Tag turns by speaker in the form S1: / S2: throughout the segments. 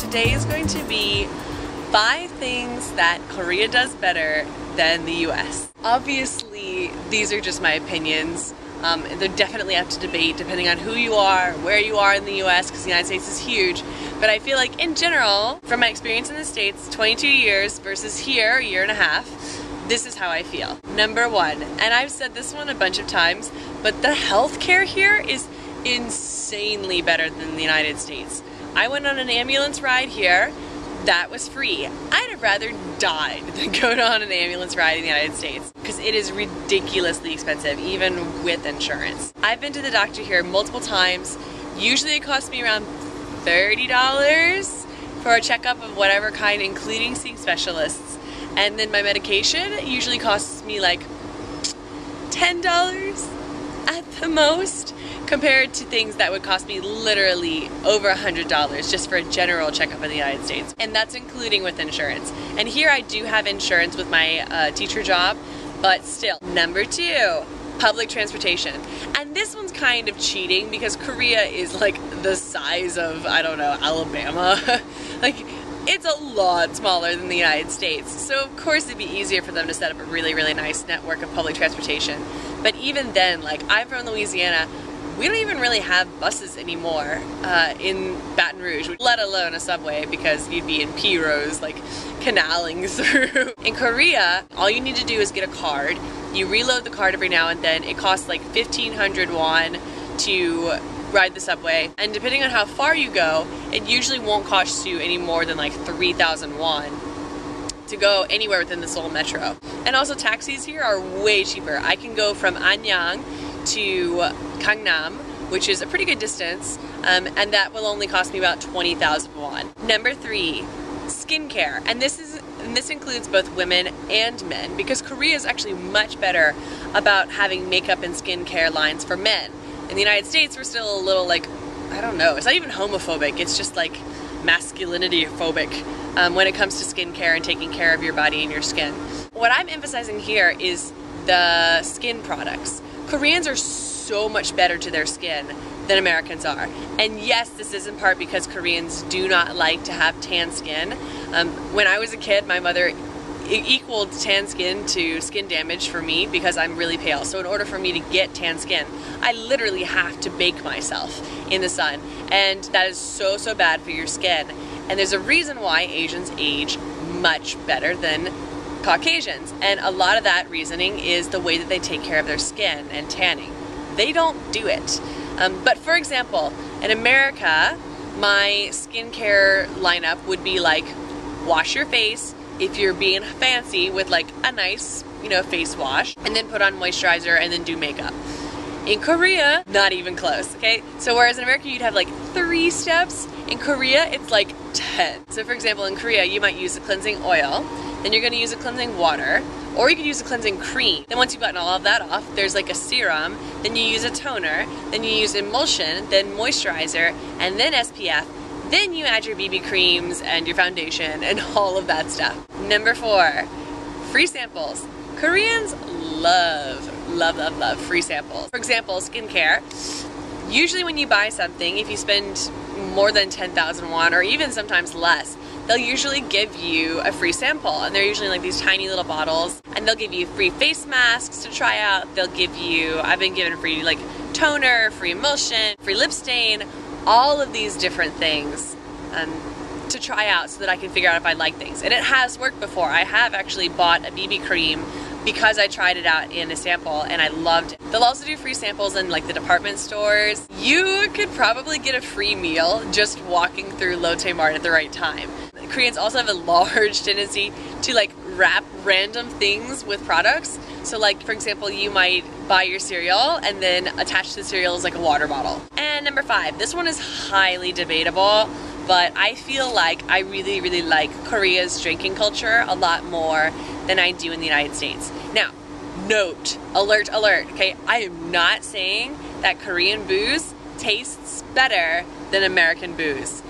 S1: today is going to be 5 things that Korea does better than the US. Obviously, these are just my opinions. They're definitely up to debate depending on who you are, where you are in the US, because the United States is huge. But I feel like in general, from my experience in the States, 22 years versus here, a year and a half, this is how I feel. Number 1, and I've said this one a bunch of times, but the healthcare here is insanely better than the United States. I went on an ambulance ride here. That was free. I'd have rather died than go on an ambulance ride in the United States because it is ridiculously expensive, even with insurance. I've been to the doctor here multiple times. Usually it costs me around $30 for a checkup of whatever kind, including seeing specialists. And then my medication usually costs me like $10 at the most, compared to things that would cost me literally over $100 just for a general checkup in the United States. And that's including with insurance. And here I do have insurance with my teacher job, but still. Number 2, public transportation. And this one's kind of cheating because Korea is like the size of, I don't know, Alabama. Like, it's a lot smaller than the United States. So of course it'd be easier for them to set up a really, really nice network of public transportation. But even then, like, I'm from Louisiana, we don't even really have buses anymore in Baton Rouge, let alone a subway, because you'd be in P-Rose, like, canaling through. In Korea, all you need to do is get a card. You reload the card every now and then. It costs like 1,500 won to ride the subway. And depending on how far you go, it usually won't cost you any more than like 3,000 won to go anywhere within the Seoul Metro. And also taxis here are way cheaper. I can go from Anyang to Gangnam, which is a pretty good distance, and that will only cost me about 20,000 won. Number 3, skincare. And this includes both women and men, because Korea is actually much better about having makeup and skincare lines for men. In the United States, we're still a little like, I don't know, it's not even homophobic, it's just like masculinity phobic when it comes to skincare and taking care of your body and your skin. What I'm emphasizing here is the skin products. Koreans are so much better to their skin than Americans are. And yes, this is in part because Koreans do not like to have tan skin. When I was a kid, my mother equaled tan skin to skin damage for me because I'm really pale. So in order for me to get tan skin, I literally have to bake myself in the sun. And that is so, so bad for your skin. And there's a reason why Asians age much better than Caucasians, and a lot of that reasoning is the way that they take care of their skin and tanning. They don't do it. But for example, in America, my skincare lineup would be like, wash your face if you're being fancy with like a nice, face wash, and then put on moisturizer and then do makeup. In Korea, not even close, okay? So whereas in America you'd have like 3 steps, in Korea it's like 10. So for example, in Korea you might use a cleansing oil, then you're gonna use a cleansing water, or you could use a cleansing cream. Then once you've gotten all of that off, there's like a serum, then you use a toner, then you use emulsion, then moisturizer, and then SPF. Then you add your BB creams and your foundation and all of that stuff. Number 4, free samples. Koreans love free samples. For example, skincare. Usually when you buy something, if you spend more than 10,000 won, or even sometimes less, they'll usually give you a free sample, and they're usually like these tiny little bottles, and they'll give you free face masks to try out. They'll give you, I've been given free like toner, free emulsion, free lip stain, all of these different things to try out so that I can figure out if I like things. And it has worked before. I have actually bought a BB cream because I tried it out in a sample and I loved it. They'll also do free samples in like the department stores. You could probably get a free meal just walking through Lotte Mart at the right time. Koreans also have a large tendency to like wrap random things with products. So like, for example, you might buy your cereal and then attach to the cereal is like a water bottle. And number 5, this one is highly debatable, but I feel like I really, really like Korea's drinking culture a lot more than I do in the United States. Now, note, alert, alert, okay? I am not saying that Korean booze tastes better than American booze.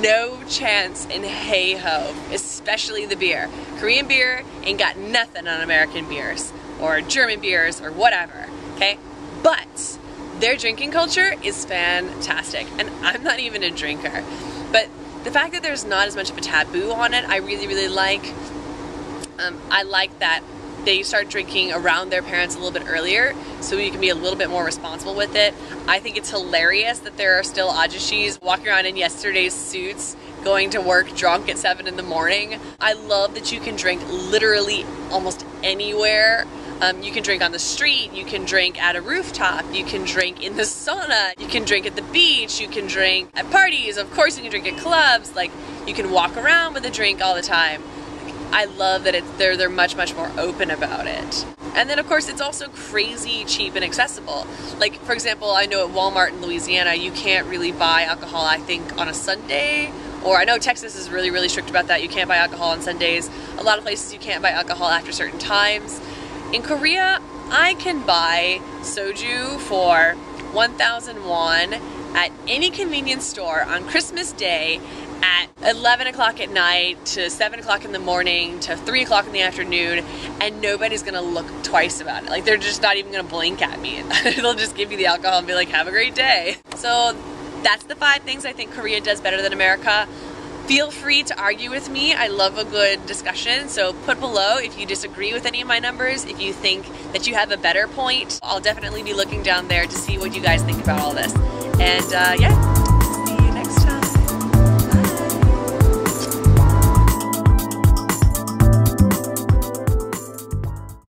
S1: No chance in hey-ho, especially the beer. Korean beer ain't got nothing on American beers, or German beers, or whatever, okay? But their drinking culture is fantastic, and I'm not even a drinker. But the fact that there's not as much of a taboo on it, I really, really like. I like that they start drinking around their parents a little bit earlier, so you can be a little bit more responsible with it. I think it's hilarious that there are still Ajashis walking around in yesterday's suits, going to work drunk at 7 in the morning. I love that you can drink literally almost anywhere. You can drink on the street, you can drink at a rooftop, you can drink in the sauna, you can drink at the beach, you can drink at parties, of course you can drink at clubs, like you can walk around with a drink all the time. I love that they're much more open about it. And then of course it's also crazy cheap and accessible. Like for example, I know at Walmart in Louisiana you can't really buy alcohol, I think, on a Sunday. Or I know Texas is really strict about that. You can't buy alcohol on Sundays. A lot of places you can't buy alcohol after certain times. In Korea, I can buy soju for 1,000 won at any convenience store on Christmas Day at 11 o'clock at night to 7 o'clock in the morning to 3 o'clock in the afternoon, and nobody's gonna look twice about it. Like, they're just not even gonna blink at me. They'll just give you the alcohol and be like, have a great day. So that's the 5 things I think Korea does better than America. Feel free to argue with me. I love a good discussion, so put below if you disagree with any of my numbers, if you think that you have a better point. I'll definitely be looking down there to see what you guys think about all this. And yeah.